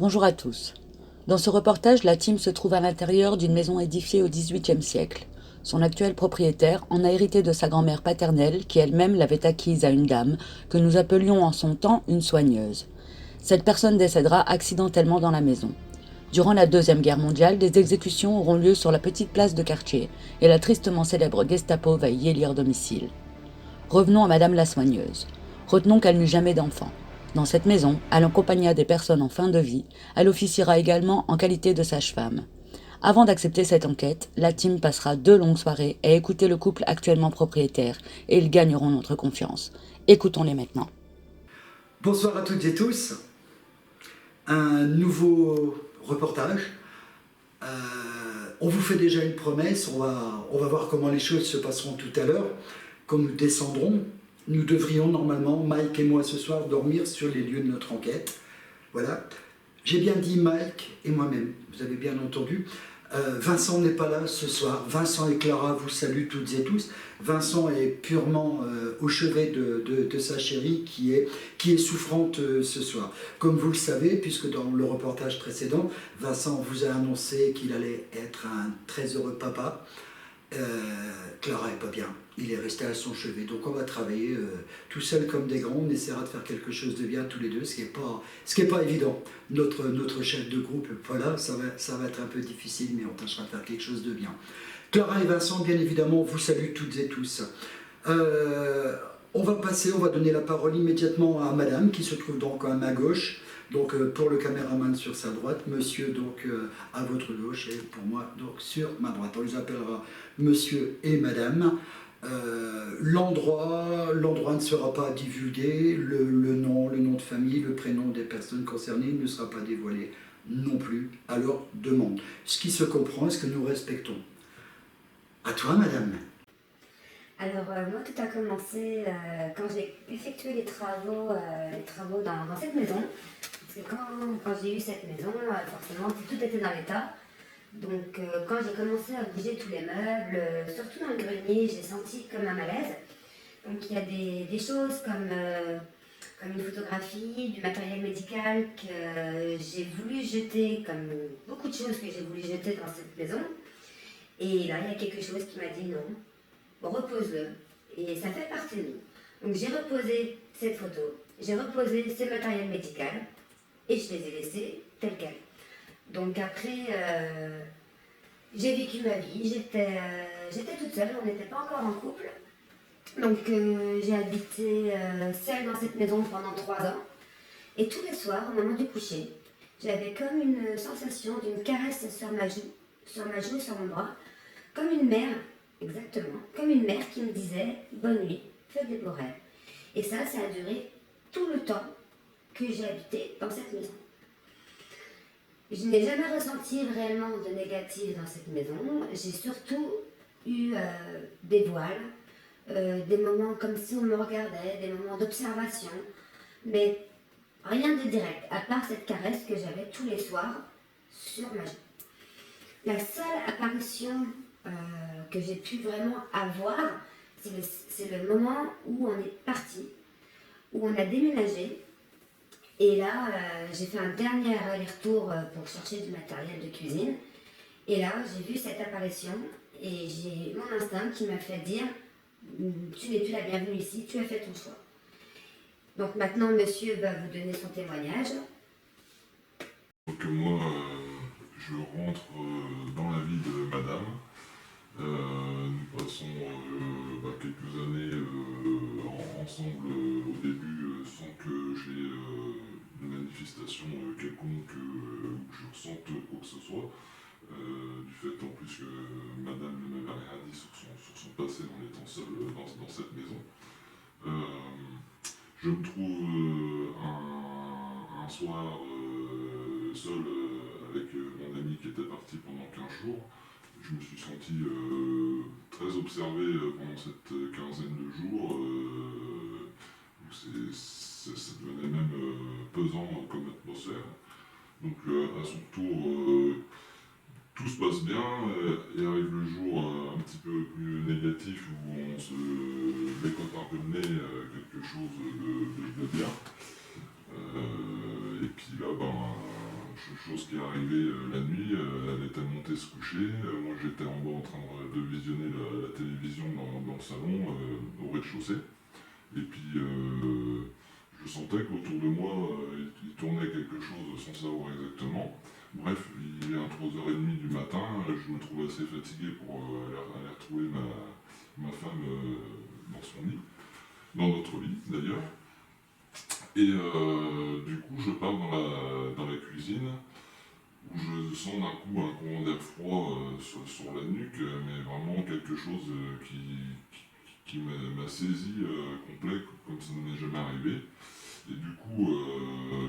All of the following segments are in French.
Bonjour à tous. Dans ce reportage, la team se trouve à l'intérieur d'une maison édifiée au XVIIIe siècle. Son actuel propriétaire en a hérité de sa grand-mère paternelle qui elle-même l'avait acquise à une dame que nous appelions en son temps une soigneuse. Cette personne décédera accidentellement dans la maison. Durant la Deuxième Guerre mondiale, des exécutions auront lieu sur la petite place de quartier et la tristement célèbre Gestapo va y élire domicile. Revenons à Madame la soigneuse. Retenons qu'elle n'eut jamais d'enfant. Dans cette maison, elle accompagna des personnes en fin de vie. Elle officiera également en qualité de sage-femme. Avant d'accepter cette enquête, la team passera 2 longues soirées à écouter le couple actuellement propriétaire et ils gagneront notre confiance. Écoutons-les maintenant. Bonsoir à toutes et tous. Un nouveau reportage. On vous fait déjà une promesse, on va voir comment les choses se passeront tout à l'heure. Quand nous descendrons, nous devrions normalement, Mike et moi ce soir, dormir sur les lieux de notre enquête. Voilà. J'ai bien dit Mike et moi-même, vous avez bien entendu. Vincent n'est pas là ce soir. Vincent et Clara vous saluent toutes et tous. Vincent est purement au chevet de sa chérie qui est souffrante ce soir. Comme vous le savez, puisque dans le reportage précédent, Vincent vous a annoncé qu'il allait être un très heureux papa. Clara est pas bien, il est resté à son chevet, donc on va travailler tout seul comme des grands, on essaiera de faire quelque chose de bien tous les deux, ce qui est pas évident. Notre chef de groupe, voilà, ça va être un peu difficile, mais on tâchera de faire quelque chose de bien. Clara et Vincent, bien évidemment, vous saluent toutes et tous. On va donner la parole immédiatement à Madame, qui se trouve donc à ma gauche. Donc pour le caméraman sur sa droite, monsieur donc à votre gauche et pour moi donc sur ma droite. On les appellera monsieur et madame. L'endroit ne sera pas divulgué, le nom de famille, le prénom des personnes concernées ne sera pas dévoilé non plus à leur demande. Ce qui se comprend, ce que nous respectons. À toi madame. Alors moi tout a commencé quand j'ai effectué les travaux dans cette maison. Parce que quand j'ai eu cette maison, forcément tout était dans l'état. Donc quand j'ai commencé à bouger tous les meubles, surtout dans le grenier, j'ai senti comme un malaise. Donc il y a des choses comme une photographie, du matériel médical que j'ai voulu jeter, comme beaucoup de choses que j'ai voulu jeter dans cette maison. Et là, il y a quelque chose qui m'a dit non, bon, repose-le. Et ça fait partie de nous. Donc j'ai reposé cette photo, j'ai reposé ce matériel médical et je les ai laissés tels quels. Donc après, j'ai vécu ma vie, j'étais toute seule, on n'était pas encore en couple. Donc j'ai habité seule dans cette maison pendant 3 ans. Et tous les soirs, au moment du coucher, j'avais comme une sensation d'une caresse sur ma joue et sur mon bras, comme une mère, exactement, comme une mère qui me disait « Bonne nuit, fais des beaux rêves ». Et ça a duré tout le temps que j'ai habité dans cette maison. Je n'ai jamais ressenti réellement de négatif dans cette maison. J'ai surtout eu des voiles, des moments comme si on me regardait, des moments d'observation, mais rien de direct, à part cette caresse que j'avais tous les soirs sur ma joue. La seule apparition que j'ai pu vraiment avoir, c'est le moment où on est parti, où on a déménagé. Et là, j'ai fait un dernier aller-retour pour chercher du matériel de cuisine. Et là, j'ai vu cette apparition et j'ai mon instinct qui m'a fait dire « Tu n'es plus la bienvenue ici, tu as fait ton choix ». Donc maintenant, monsieur va vous donner son témoignage. Donc moi, je rentre dans la vie de madame. Nous passons quelques années ensemble au début sans que j'ai une manifestation quelconque ou que je ressente quoi que ce soit. Du fait en plus que madame ne m'avait rien dit sur son passé en étant seule dans cette maison. Je me trouve un soir seul avec mon ami qui était parti pendant 15 jours. Je me suis senti très observé pendant cette quinzaine de jours. Ça devenait même pesant comme atmosphère. Donc à son tour, tout se passe bien et arrive le jour un petit peu plus négatif où on se décote un peu le nez quelque chose de bien. Et puis là, chose qui est arrivée la nuit, elle était montée se coucher, moi j'étais en bas en train de visionner la télévision dans le salon, au rez-de-chaussée, et puis je sentais qu'autour de moi il tournait quelque chose sans savoir exactement. Bref, il est à 3h30 du matin, je me trouve assez fatigué pour aller retrouver ma femme dans son lit, dans notre lit d'ailleurs. Et du coup, je pars dans la cuisine, où je sens d'un coup un courant d'air froid sur la nuque, mais vraiment quelque chose qui m'a saisi complet, comme ça ne m'est jamais arrivé. Et du coup,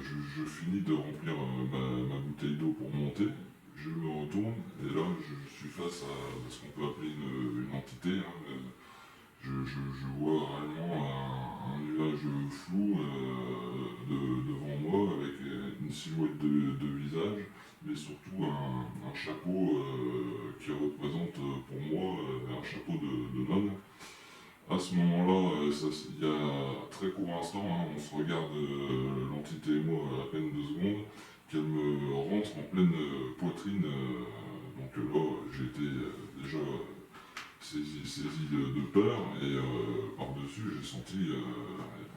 je finis de remplir ma bouteille d'eau pour monter, je me retourne, et là, je suis face à ce qu'on peut appeler une entité. Hein, je vois réellement un nuage flou devant moi avec une silhouette de visage, mais surtout un chapeau qui représente pour moi un chapeau de nonne. À ce moment-là, il y a un très court instant, hein, on se regarde, l'entité et moi, à peine 2 secondes, qu'elle me rentre en pleine poitrine. Donc là, j'ai été déjà saisi de peur, et par-dessus j'ai senti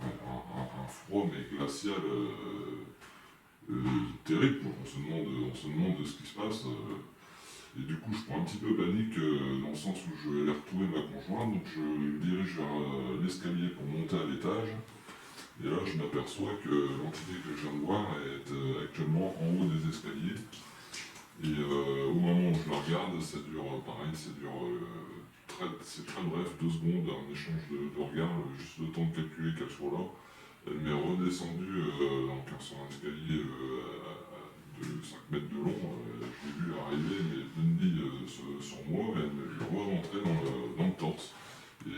un froid mais glacial terrible. On se demande ce qui se passe, et du coup je prends un petit peu panique dans le sens où je vais aller retrouver ma conjointe, donc je me dirige vers l'escalier pour monter à l'étage, et là je m'aperçois que l'entité que je viens de voir est actuellement en haut des escaliers, et au moment où je la regarde, ça dure pareil, c'est très bref, 2 secondes, un échange de regards, juste le temps de calculer qu'elle soit là. Elle m'est redescendue donc sur un escalier de 5 mètres de long. Je l'ai vu arriver, mais d'une bille sur moi, et elle m'est re-rentrée dans le torse. Et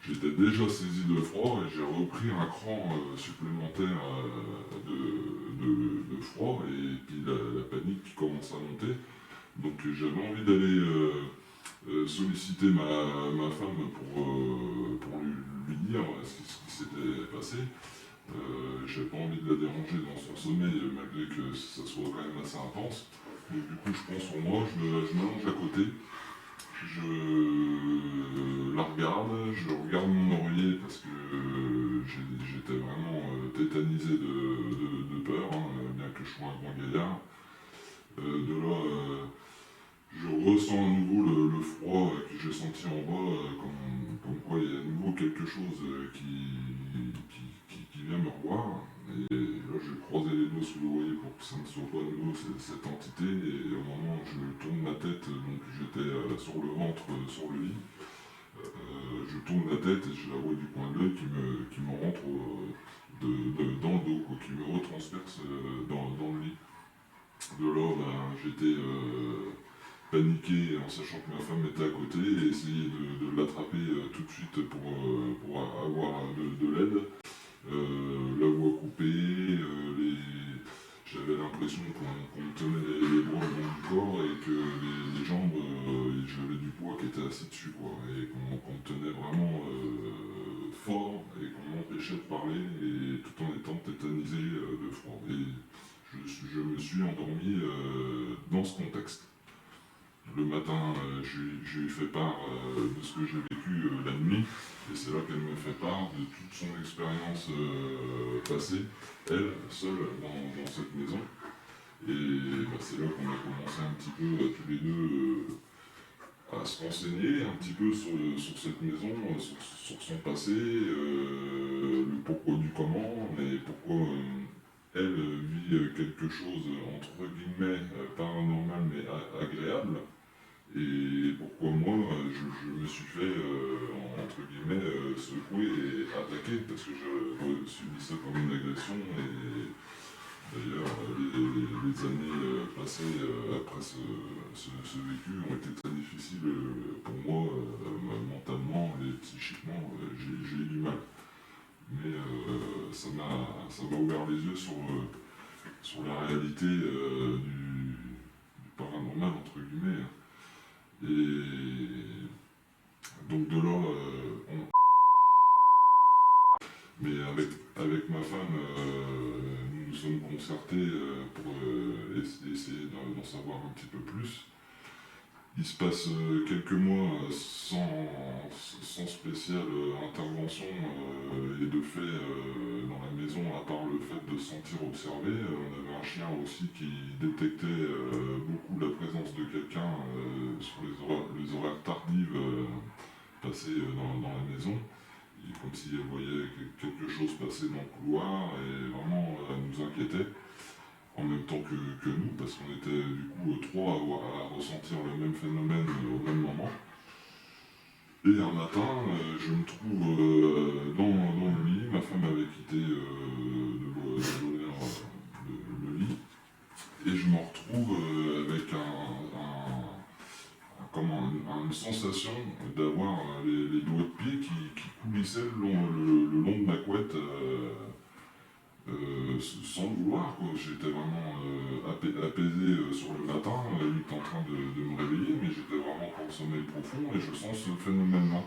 j'étais déjà saisi de froid, et j'ai repris un cran supplémentaire de froid, et puis la panique qui commence à monter. Donc j'avais envie d'aller solliciter ma femme pour lui dire ce qui s'était passé. J'avais pas envie de la déranger dans son sommeil, malgré que ça soit quand même assez intense. Donc du coup je prends sur moi, je m'allonge à côté, je la regarde, je regarde mon oreiller parce que j'étais vraiment tétanisé de peur, hein, bien que je sois un grand gaillard. De là, je ressens à nouveau le froid que j'ai senti en bas, comme quoi il y a à nouveau quelque chose qui vient me revoir. Et là, j'ai croisé les doigts sous l'oreiller pour que ça ne soit pas à nouveau cette entité. Et au moment où je tourne ma tête, donc j'étais sur le ventre, sur le lit, je tourne la tête et je la vois du coin de l'œil qui me rentre dans le dos, quoi, qui me retransperce dans le lit. De là, j'étais paniqué en sachant que ma femme était à côté, et essayer de l'attraper tout de suite pour avoir de l'aide. La voix coupée, j'avais l'impression qu'on me tenait les bras le long du corps, et que les jambes, j'avais du poids qui était assis dessus, quoi, et qu'on me tenait vraiment fort, et qu'on m'empêchait de parler, et tout en étant tétanisé de froid. Et je me suis endormi dans ce contexte. Le matin, je lui ai fait part de ce que j'ai vécu la nuit, et c'est là qu'elle me fait part de toute son expérience passée, elle, seule, dans cette maison. Et c'est là qu'on a commencé un petit peu tous les deux à se renseigner un petit peu sur cette maison, sur son passé, le pourquoi du comment, mais pourquoi elle vit quelque chose entre guillemets paranormal mais agréable, et pourquoi moi je me suis fait entre guillemets secouer et attaquer, parce que je subis ça comme une agression. Et d'ailleurs les années passées après ce vécu ont été très difficiles pour moi, mentalement et psychiquement. J'ai eu du mal. Mais ça m'a ouvert les yeux sur la réalité du paranormal, entre guillemets. Et donc de là, mais avec ma femme, nous nous sommes concertés pour d'en savoir un petit peu plus. Il se passe quelques mois sans spéciale intervention et de fait dans la maison, à part le fait de se sentir observé. On avait un chien aussi qui détectait beaucoup la présence de quelqu'un sur les horaires tardives passés dans la maison. Et comme si elle voyait quelque chose passer dans le couloir et vraiment elle nous inquiétait. En même temps que nous, parce qu'on était du coup trois à ressentir le même phénomène au même moment. Et un matin, je me trouve dans le lit, ma femme avait quitté le lit, et je me retrouve avec une sensation d'avoir les doigts de pied qui coulissaient le long de ma couette. Sans le vouloir, quoi. J'étais vraiment apaisé sur le matin, il était en train de me réveiller, mais j'étais vraiment dans le sommeil profond et je sens ce phénomène-là.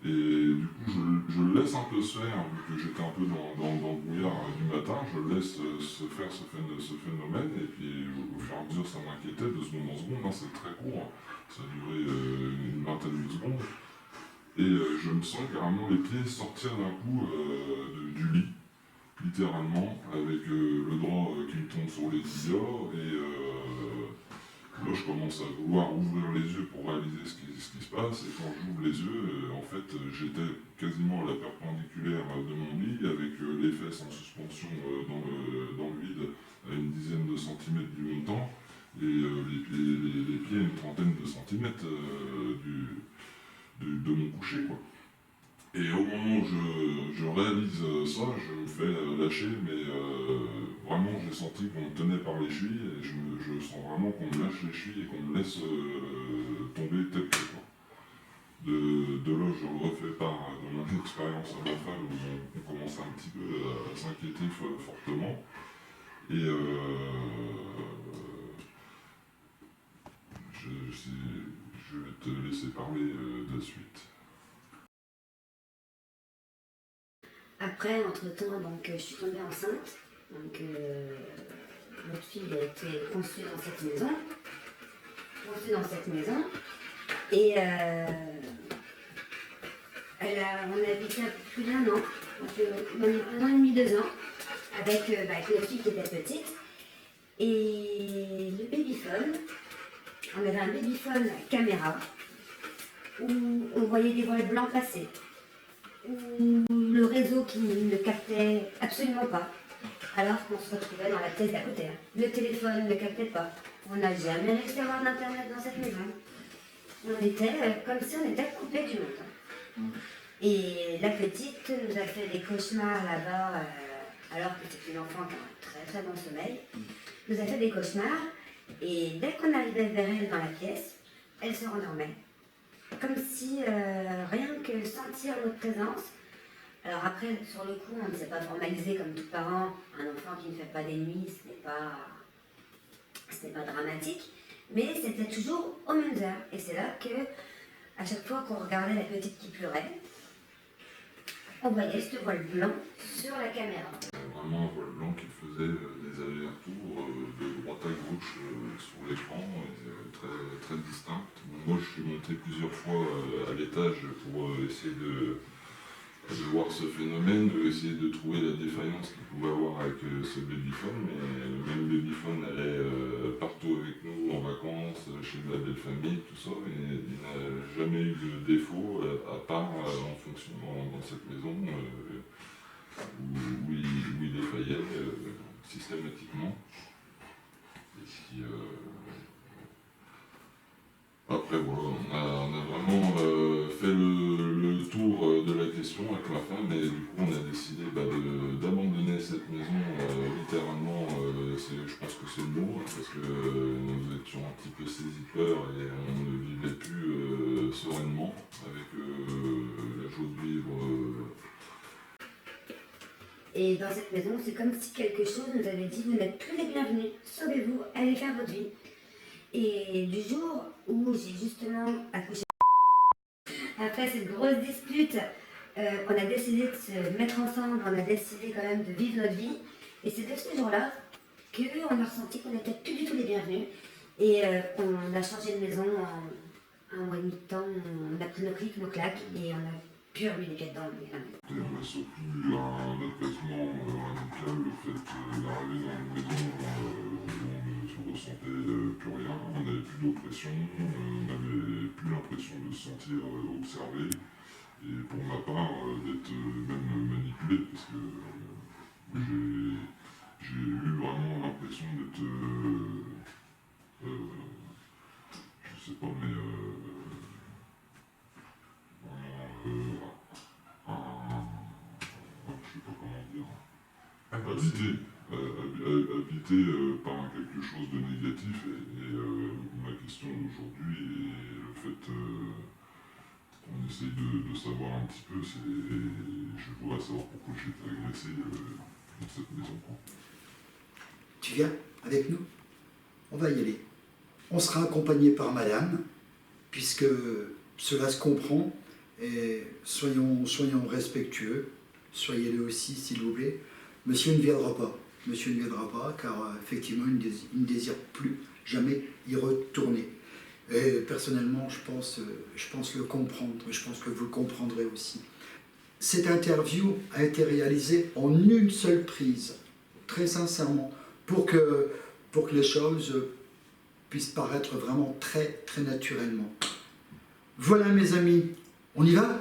Et du coup, je le laisse un peu se faire, vu que j'étais un peu dans le brouillard du matin, je laisse se faire ce phénomène, et puis au fur et à mesure ça m'inquiétait de seconde en seconde, hein, c'est très court, ça a duré une vingtaine de secondes, et je me sens carrément les pieds sortir d'un coup du lit. Littéralement, avec le drap qui me tombe sur les tibias, et là je commence à vouloir ouvrir les yeux pour réaliser ce qui se passe, et quand j'ouvre les yeux, en fait j'étais quasiment à la perpendiculaire de mon lit, avec les fesses en suspension dans le vide, à une dizaine de centimètres du montant, et les pieds à une trentaine de centimètres de mon coucher, quoi. Et au moment où je réalise ça, je me fais lâcher, mais vraiment j'ai senti qu'on me tenait par les chevilles, et je sens vraiment qu'on me lâche les chevilles et qu'on me laisse tomber tel que, quoi. De là, je refais part de mon expérience à ma femme, où on commence un petit peu à s'inquiéter fortement. Et je vais te laisser parler de la suite. Après, entre-temps, donc, je suis tombée enceinte. Donc, notre fille a été conçue dans cette maison. Et on a habité un peu plus d'1 an, donc 1 an et demi, 2 ans, avec notre fille qui était petite. Et le babyphone, on avait un babyphone caméra, où on voyait des voiles blancs passer. Où le réseau qui ne captait absolument pas, alors qu'on se retrouvait dans la pièce d'à côté. Le téléphone ne captait pas. On n'a jamais réussi à avoir d'internet dans cette maison. On était comme si on était coupé du monde. Et la petite nous a fait des cauchemars là-bas, alors que c'est une enfant qui a un très très bon sommeil. Nous a fait des cauchemars, et dès qu'on arrivait vers elle dans la pièce, elle se rendormait. Comme si rien que sentir notre présence. Alors après, sur le coup, on ne s'est pas formalisé comme tout parent. Un enfant qui ne fait pas des nuits, ce n'est pas dramatique. Mais c'était toujours aux mêmes heures. Et c'est là que, à chaque fois qu'on regardait la petite qui pleurait, on voyait ce voile blanc sur la caméra. Vraiment un voile blanc qui faisait des allers-retours de droite à gauche sur l'écran, très, très distinct. Moi, je suis monté plusieurs fois à l'étage pour essayer de voir ce phénomène, essayer de trouver la défaillance qu'il pouvait avoir avec ce babyphone, mais le même babyphone allait partout avec nous en vacances, chez la belle famille, tout ça, et il n'a jamais eu de défaut, à part en fonction dans cette maison où il défaillait systématiquement. Et puis, après voilà, on a vraiment fait le tour de la question avec ma femme, et du coup on a décidé d'abandonner cette maison littéralement, je pense que c'est le mot, hein, parce que nous étions un petit peu saisis de peur et on ne vivait plus sereinement avec la joie de vivre. Et dans cette maison, c'est comme si quelque chose nous avait dit: vous n'êtes plus les bienvenus, sauvez-vous, allez faire votre vie. Et du jour où j'ai justement accouché, après cette grosse dispute, on a décidé de se mettre ensemble, on a décidé quand même de vivre notre vie. Et c'est de ce jour-là qu'on a ressenti qu'on n'était plus du tout les bienvenus. Et on a changé de maison en un mois et demi de temps. On a pris nos clics, nos claques et on a pu remuer les pieds dedans. Il y avait surtout un apaisement amical, le fait d'arriver dans une maison où on ne se ressentait plus rien, on n'avait plus d'oppression, on n'avait plus l'impression de se sentir observé, et pour ma part d'être même manipulé, parce que j'ai eu vraiment l'impression d'être, je sais pas, mais vraiment je sais pas comment dire, habité par quelque chose de négatif. Et ma question aujourd'hui est le fait qu'on essaye de savoir un petit peu, je voudrais savoir pourquoi j'ai été agressé dans cette maison. Tu viens avec nous? On va y aller. On sera accompagné par madame, puisque cela se comprend, et soyons respectueux, soyez-le aussi s'il vous plaît. Monsieur ne viendra pas. Monsieur ne viendra pas car effectivement il ne désire plus jamais y retourner. Et personnellement je pense le comprendre, et je pense que vous le comprendrez aussi. Cette interview a été réalisée en une seule prise, très sincèrement, pour que les choses puissent paraître vraiment très naturellement. Voilà mes amis, on y va?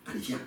Allez viens.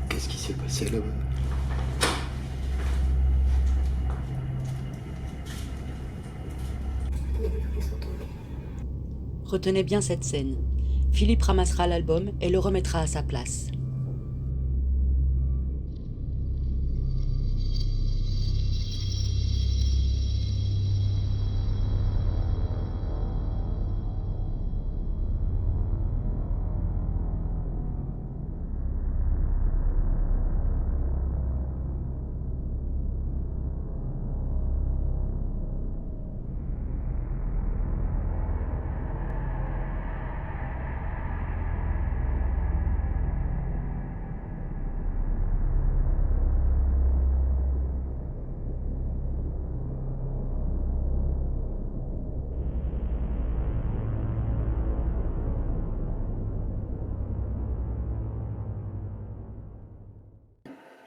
Qu'est-ce qui s'est passé là-bas? Retenez bien cette scène. Philippe ramassera l'album et le remettra à sa place.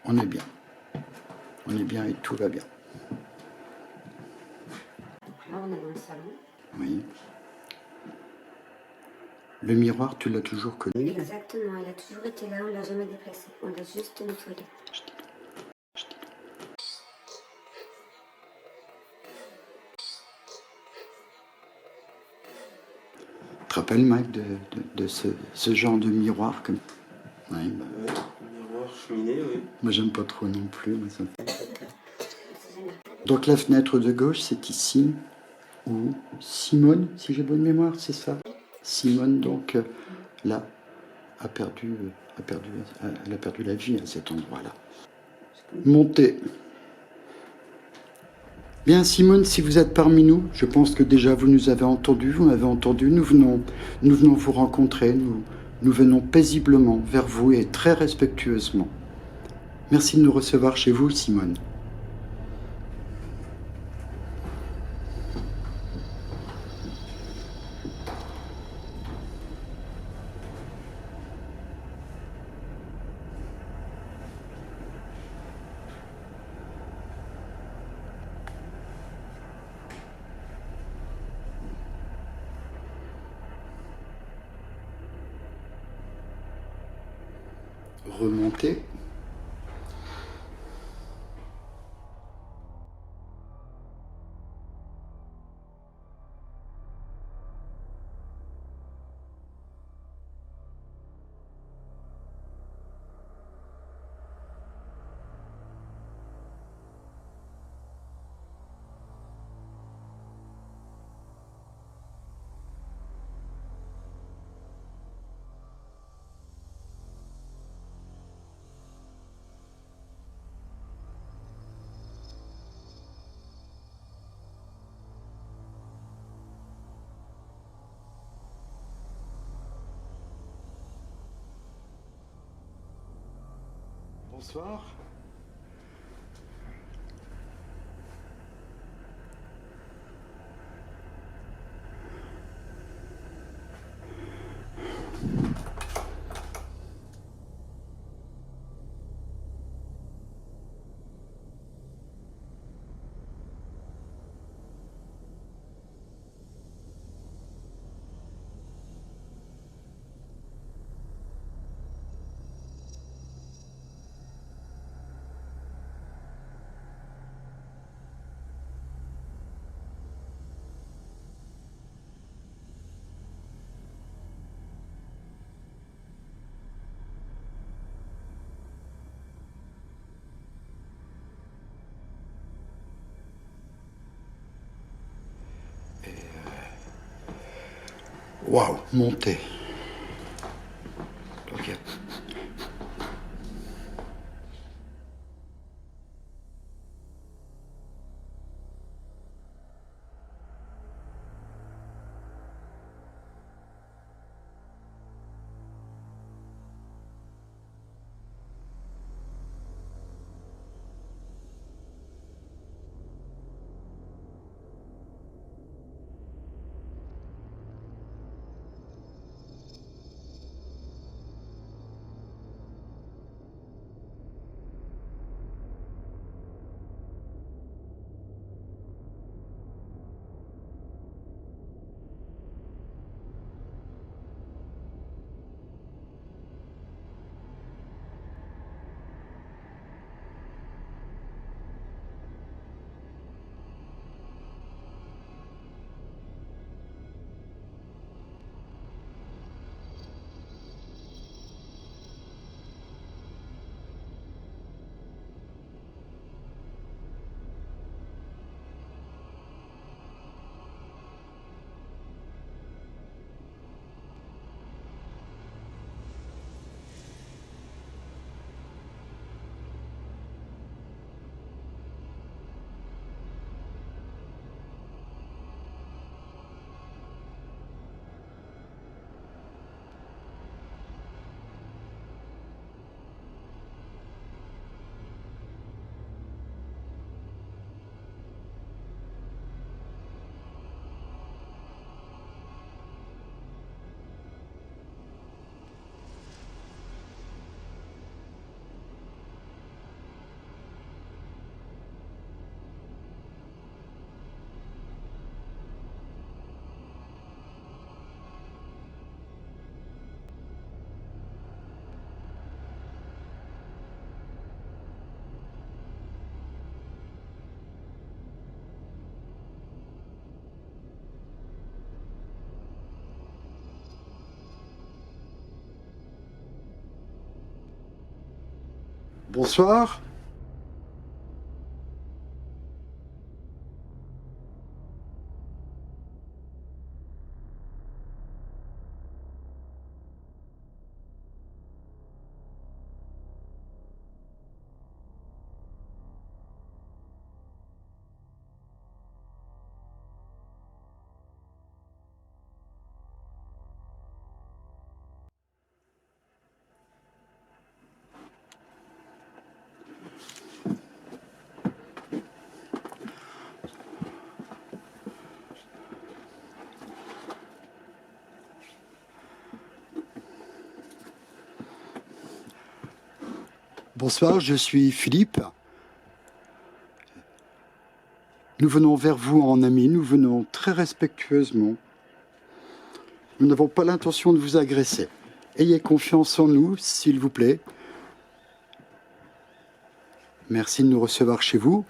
On est bien. On est bien et tout va bien. Donc là, on est dans le salon. Oui. Le miroir, tu l'as toujours connu? Exactement, il a toujours été là, on ne l'a jamais déplacé. On l'a juste nettoyé. Tu te rappelles, Mike, de ce genre de miroir comme... Oui, bah... Ouais, miroir, cheminée, oui. Moi, j'aime pas trop non plus. Mais ça... Donc, la fenêtre de gauche, c'est ici, où Simone, si j'ai bonne mémoire, c'est ça? Simone, donc, là, elle a perdu la vie à cet endroit-là. Montez. Bien, Simone, si vous êtes parmi nous, je pense que déjà vous nous avez entendus, vous m'avez entendu, nous venons vous rencontrer, nous venons paisiblement vers vous et très respectueusement. Merci de nous recevoir chez vous, Simone. remonter. Bonsoir. Waouh, monter. Ok. Bonsoir. Bonsoir, je suis Philippe. Nous venons vers vous en amis, nous venons très respectueusement. Nous n'avons pas l'intention de vous agresser. Ayez confiance en nous, s'il vous plaît. Merci de nous recevoir chez vous.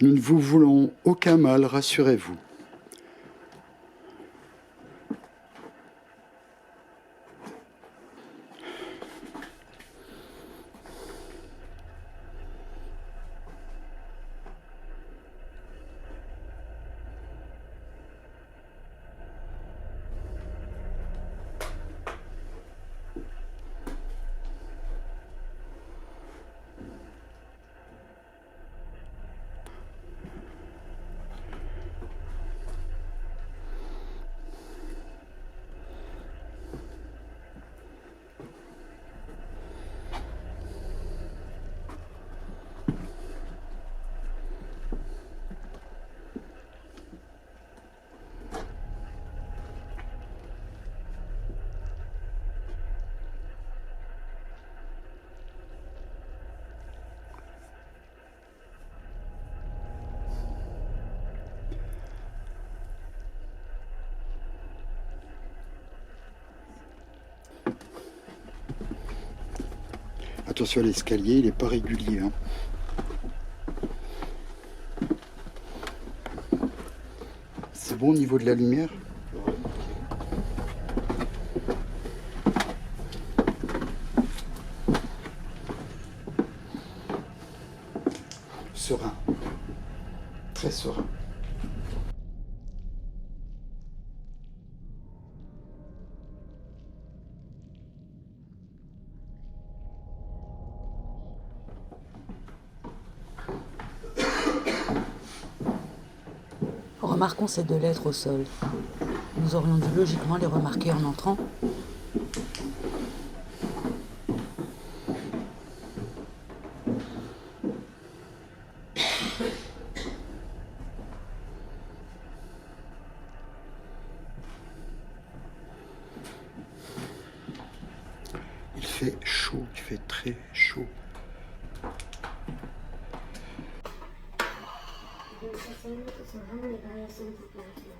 Nous ne vous voulons aucun mal, rassurez-vous. Attention à l'escalier, il n'est pas régulier. Hein. C'est bon au niveau de la lumière? Serein. Très serein. Remarquons ces 2 lettres au sol. Nous aurions dû logiquement les remarquer en entrant. Il fait chaud, il fait très chaud. Donc, ça, c'est vraiment les variations de température.